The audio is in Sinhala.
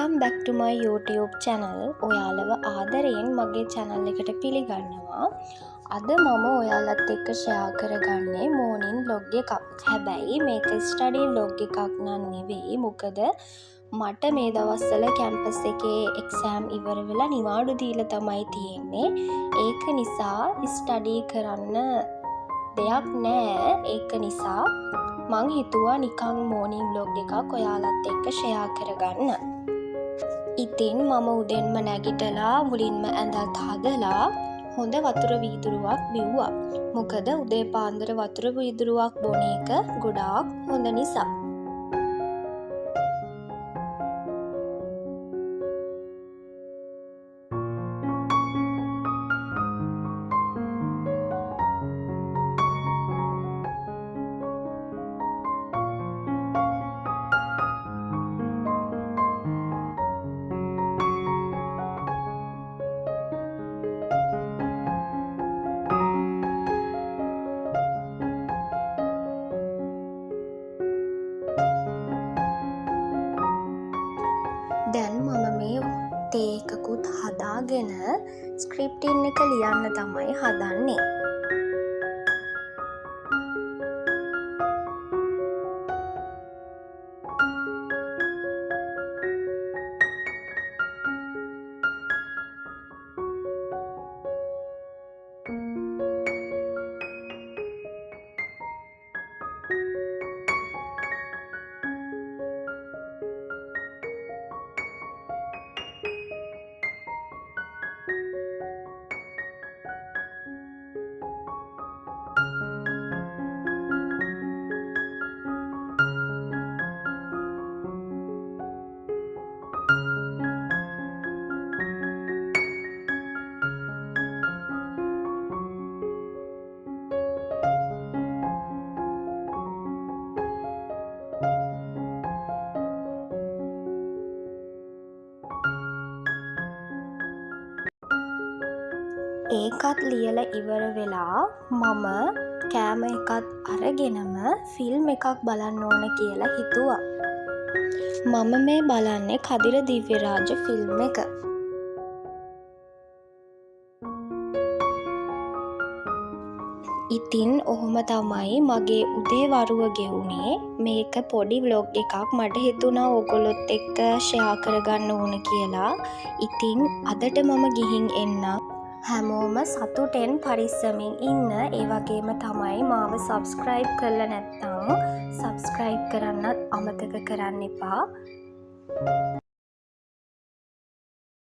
Welcome back to my YouTube channel. ඔයාලව ආදරයෙන් මගේ channel එකට පිළිගන්නවා. අද මම ඔයාලත් එක්ක share කරගන්නේ morning vlog එකක්. හැබැයි මේක study vlog එකක් නන් නෙවෙයි. මොකද මට මේ දවස්වල campus එකේ exam ඉවර වෙලා නිවාඩු දීලා තමයි තියෙන්නේ. ඒක නිසා study කරන්න දෙයක් නෑ. ඒක නිසා මං හිතුවා නිකං morning vlog එකක් ඔයාලත් එක්ක share කරගන්න. ඉතින් මම උදෙන්ම නැගිටලා මුලින්ම ඇඳත් හදලා හොඳ වතුර වීදුරුවක් බිව්වා. මොකද උදේ පාන්දර වතුර වීදුරුවක් බොන එක ගොඩාක් හොඳ නිසා. දැන් මම මේ තේ එකකුත් හදාගෙන ස්ක්‍රිප්ටින් එක ලියන්න තමයි හදන්නේ. ඒකත් ලියලා ඉවර වෙලා මම කෑම එකත් අරගෙනම ෆිල්ම් එකක් බලන්න ඕන කියලා හිතුවා. මම මේ බලන්නේ කදිර දිව්‍යරාජ ෆිල්ම් එක. ඉතින් ඔහොම තමයි මගේ උදේ වරුව ගෙවුනේ. මේක පොඩි vlog එකක්. මට හිතුණා ඔයගොල්ලොත් එක්ක share කරගන්න ඕන කියලා. ඉතින් අදට මම ගිහින් එන්නම්. හැමෝම සතුටෙන් පරිස්සමින් ඉන්න. ඒ වගේම තමයි මාව subscribe කරලා නැත්නම් subscribe කරන්නත් අමතක කරන්න එපා.